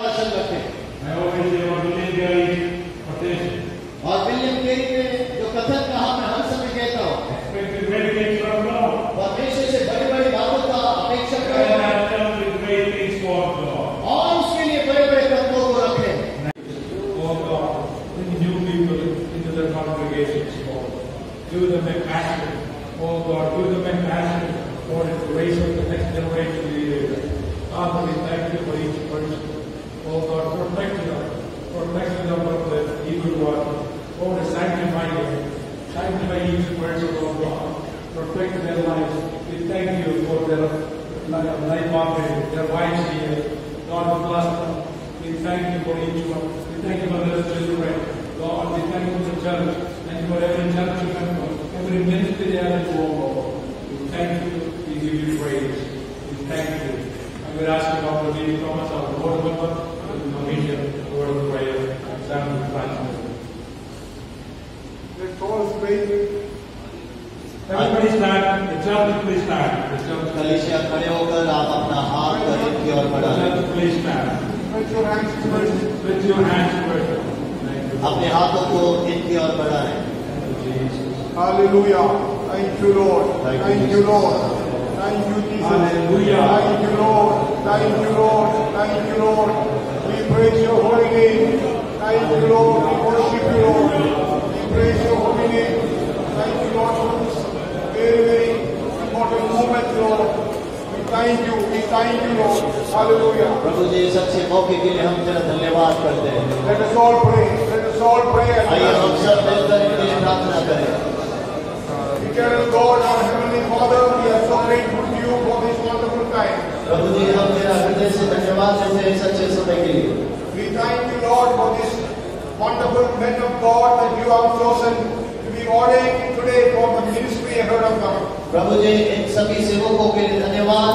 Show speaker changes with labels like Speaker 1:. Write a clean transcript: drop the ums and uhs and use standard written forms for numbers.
Speaker 1: वचन रखे।
Speaker 2: I always say about William Carey quotation.
Speaker 1: और विलियम केरी ने जो कथन कहा मैं हर समय कहता हूँ,
Speaker 2: Expect great things from God.
Speaker 1: परमेश्वर से बड़ी-बड़ी बातों का अपेक्षा
Speaker 2: And
Speaker 1: करें
Speaker 2: have done with great things for God.
Speaker 1: और उसके लिए बड़े-बड़े कदमों को रखें।
Speaker 2: Oh God, bring new people into the congregations, Lord. Do them a passion. Oh God, do them a passion for the raise of the next generation leaders. Father, we thank you for each person. Oh God, protect them from the evil one. Oh, sanctify them. Sanctify each person, oh God. Protect their lives. We thank you for their life offering, their wives here. God bless them. We thank you for each one. We thank you for their children. God, we thank you for the church. Thank you for every church member, every ministry they are involved, Lord. We thank you. We give you praise. We thank you. I will ask you, Dr. David Thomas, our board member, to commission the word of prayer and stand with Francis.
Speaker 3: Let's all pray.
Speaker 2: Everybody stand. The church, please stand. The church,
Speaker 1: कलीसिया खड़े होकर आप अपना हाथ करीब की ओर
Speaker 2: the
Speaker 1: बढ़ाएं।
Speaker 2: church, please stand.
Speaker 3: Stretch your hands towards
Speaker 2: With your hands towards them. Thank you.
Speaker 1: अपने हाथों को इनकी ओर बढ़ाएं।
Speaker 3: Hallelujah. Thank you, Lord. Thank you, Lord. Thank you, Jesus.
Speaker 2: Hallelujah.
Speaker 3: Thank you, Lord. Thank you, Lord. Thank you, Lord. We praise your holy name. Thank you, Lord. We worship you, Lord. We praise your holy name. Thank you, Lord, for this very, very important moment, Lord. We thank you. We thank you, Lord. Hallelujah.
Speaker 1: प्रभु जी इस अच्छे मौके के लिए हम तेरा धन्यवाद करते हैं।
Speaker 3: Let us all pray. Let us all pray.
Speaker 1: आइए हम सब मिलकर इनके लिए प्रार्थना करें।
Speaker 3: Eternal God, our Heavenly Father, we are so grateful to you for this wonderful time.
Speaker 1: प्रभु जी हम तेरा हृदय से धन्यवाद देते हैं इस अच्छे समय के लिए।
Speaker 3: We thank you, Lord, for this wonderful men of God that you have chosen to be ordained today for the ministry ahead of us.
Speaker 1: प्रभु जी इन सभी सेवकों के लिए धन्यवाद।